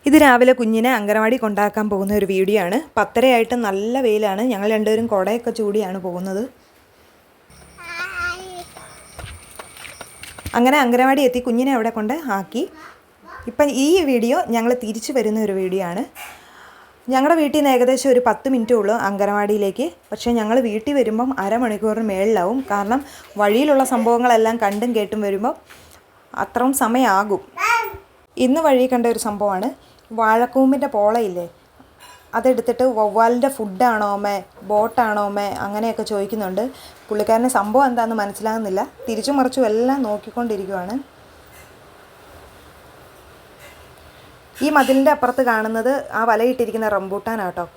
ഇത് രാവിലെ കുഞ്ഞിനെ അംഗനവാടി കൊണ്ടാക്കാൻ പോകുന്ന ഒരു വീഡിയോ ആണ്. 10:30 നല്ല വെയിലാണ്. ഞങ്ങൾ രണ്ടുപേരും കുടയൊക്കെ ചൂടിയാണ് പോകുന്നത്. അങ്ങനെ അംഗനവാടി എത്തി കുഞ്ഞിനെ അവിടെ കൊണ്ട് ആക്കി. ഇപ്പം ഈ വീഡിയോ ഞങ്ങൾ തിരിച്ചു വരുന്ന ഒരു വീഡിയോ ആണ്. ഞങ്ങളുടെ വീട്ടിൽ നിന്ന് ഏകദേശം ഒരു 10 മിനിറ്റേ ഉള്ളൂ അംഗനവാടിയിലേക്ക്. പക്ഷേ ഞങ്ങൾ വീട്ടിൽ വരുമ്പം അരമണിക്കൂറിന് മേളിലാവും. കാരണം വഴിയിലുള്ള സംഭവങ്ങളെല്ലാം കണ്ടും കേട്ടും വരുമ്പോൾ അത്രയും സമയമാകും. ഇന്ന് വഴി കണ്ട ഒരു സംഭവമാണ്. വാഴക്കൂമ്പിൻ്റെ പോളയില്ലേ, അതെടുത്തിട്ട് വവ്വാലിൻ്റെ ഫുഡാണോ അമ്മേ, ബോട്ടാണോ അമ്മേ, അങ്ങനെയൊക്കെ ചോദിക്കുന്നുണ്ട്. പുള്ളിക്കാരന് സംഭവം എന്താണെന്ന് മനസ്സിലാകുന്നില്ല. തിരിച്ചു മറിച്ചും എല്ലാം നോക്കിക്കൊണ്ടിരിക്കുവാണ്. ഈ മതിലിൻ്റെ അപ്പുറത്ത് കാണുന്നത് ആ വലയിട്ടിരിക്കുന്ന റംബൂട്ടാനാട്ടോ.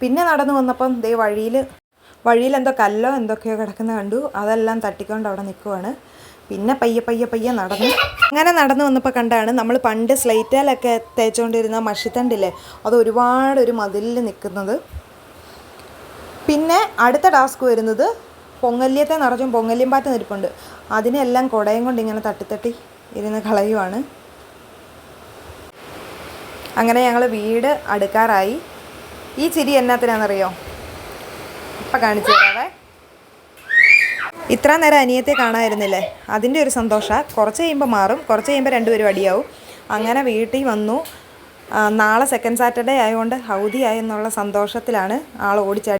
പിന്നെ നടന്നു വന്നപ്പം ദേ വഴിയിൽ എന്തോ കല്ലോ എന്തൊക്കെയോ കിടക്കുന്ന കണ്ടു. അതെല്ലാം തട്ടിക്കൊണ്ട് അവിടെ നിൽക്കുവാണ്. പിന്നെ പയ്യെ നടന്നു വന്നപ്പോൾ കണ്ടാണ് നമ്മൾ പണ്ട് സ്ലേറ്റിലൊക്കെ തേച്ചുകൊണ്ടിരുന്ന മഷിത്തണ്ടില്ലേ, അത് ഒരു മതിലിൽ നിൽക്കുന്നത്. പിന്നെ അടുത്ത ടാസ്ക് വരുന്നത് പൊങ്ങല്യത്തെ നിറച്ചും പൊങ്ങല്യം പാറ്റ് നിൽപ്പുണ്ട്. അതിനെല്ലാം കുടയും കൊണ്ട് ഇങ്ങനെ തട്ടി ഇരുന്ന് കളയുവാണ്. അങ്ങനെ ഞങ്ങൾ വീട് അടുക്കാറായി. ഈ ചിരി എന്നാത്തിനാണെന്നറിയോ? ഇപ്പം കാണിച്ചു തരാവേ. ഇത്ര നേരം അനിയത്തെ കാണാമായിരുന്നില്ലേ, അതിൻ്റെ ഒരു സന്തോഷമാണ്. കുറച്ച് കഴിയുമ്പോൾ മാറും, കുറച്ച് കഴിയുമ്പോൾ രണ്ടുപേരും അടിയാവും. അങ്ങനെ വീട്ടിൽ വന്നു. നാളെ സെക്കൻഡ് സാറ്റർഡേ ആയതുകൊണ്ട് അവധിയായി എന്നുള്ള സന്തോഷത്തിലാണ് ആൾ ഓടിച്ചാടി.